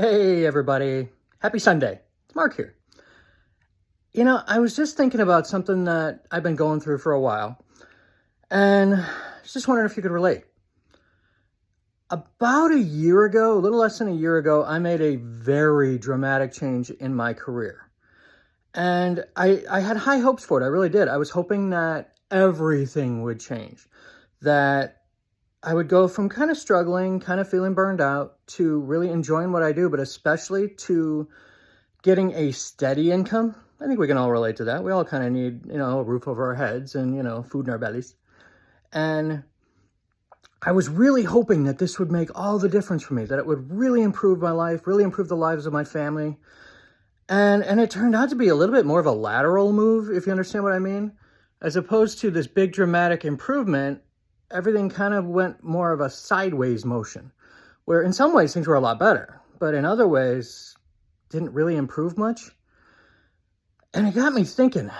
Hey, everybody. Happy Sunday. It's Mark here. I was just thinking about something that I've been going through for a while, and I was just wondering if you could relate. About a year ago, a little less than a year ago, I made a very dramatic change in my career. And I had high hopes for it. I really did. I was hoping that everything would change, that I would go from kind of struggling, kind of feeling burned out, to really enjoying what I do, but especially to getting a steady income. I think we can all relate to that. We all kind of need, a roof over our heads and, food in our bellies. And I was really hoping that this would make all the difference for me, that it would really improve my life, really improve the lives of my family. And it turned out to be a little bit more of a lateral move, if you understand what I mean. As opposed to this big dramatic improvement, everything kind of went more of a sideways motion, where in some ways things were a lot better, but in other ways didn't really improve much. And it got me thinking.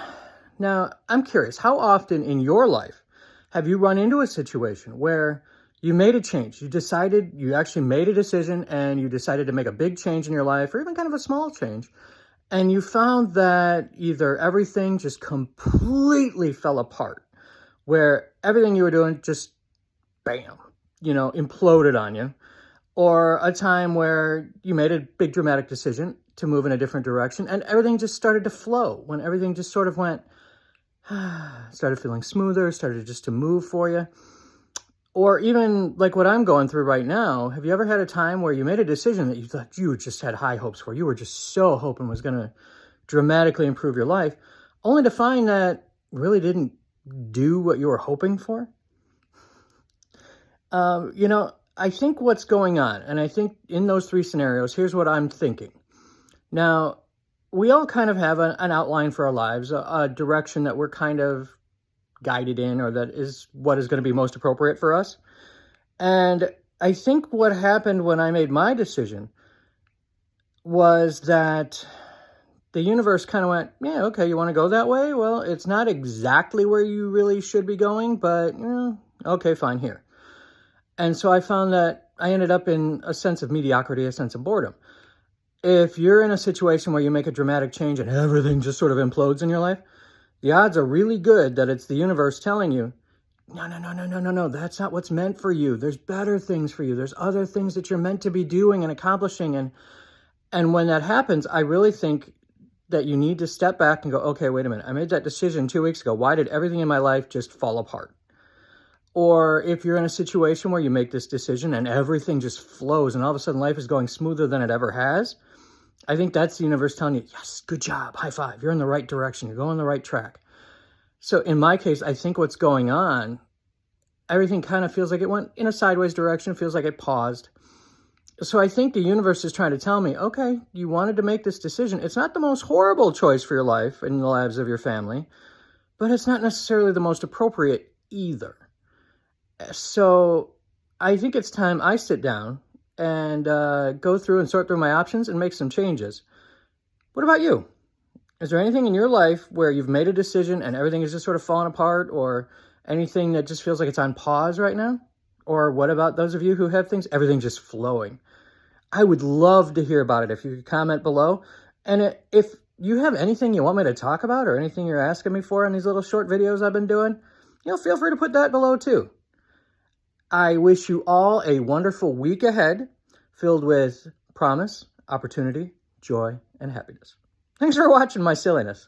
Now, I'm curious, how often in your life have you run into a situation where you made a change? You actually made a decision and you decided to make a big change in your life, or even kind of a small change. And you found that either everything just completely fell apart, where everything you were doing just, bam, imploded on you. Or a time where you made a big dramatic decision to move in a different direction and everything just started to flow, when everything just sort of went, started feeling smoother, started just to move for you. Or even like what I'm going through right now, have you ever had a time where you made a decision that you thought you just had high hopes for, you were just so hoping was going to dramatically improve your life, only to find that really didn't do what you were hoping for? I think what's going on, and I think in those three scenarios, here's what I'm thinking. Now, we all kind of have an outline for our lives, a direction that we're kind of guided in, or that is what is going to be most appropriate for us. And I think what happened when I made my decision was that the universe kind of went, yeah, okay, you want to go that way? Well, it's not exactly where you really should be going, but okay, fine, here. And so I found that I ended up in a sense of mediocrity, a sense of boredom. If you're in a situation where you make a dramatic change and everything just sort of implodes in your life, the odds are really good that it's the universe telling you, no, that's not what's meant for you. There's better things for you. There's other things that you're meant to be doing and accomplishing. And when that happens, I really think that you need to step back and go, okay, wait a minute. I made that decision 2 weeks ago. Why did everything in my life just fall apart? Or if you're in a situation where you make this decision and everything just flows and all of a sudden life is going smoother than it ever has, I think that's the universe telling you, yes, good job, high five, you're in the right direction, you're going the right track. So in my case, I think what's going on, everything kind of feels like it went in a sideways direction, feels like it paused. So I think the universe is trying to tell me, okay, you wanted to make this decision. It's not the most horrible choice for your life and the lives of your family, but it's not necessarily the most appropriate either. So I think it's time I sit down and go through and sort through my options and make some changes. What about you? Is there anything in your life where you've made a decision and everything is just sort of falling apart, or anything that just feels like it's on pause right now? Or what about those of you who have everything just flowing? I would love to hear about it if you could comment below. And if you have anything you want me to talk about, or anything you're asking me for in these little short videos I've been doing, feel free to put that below too. I wish you all a wonderful week ahead, filled with promise, opportunity, joy, and happiness. Thanks for watching my silliness.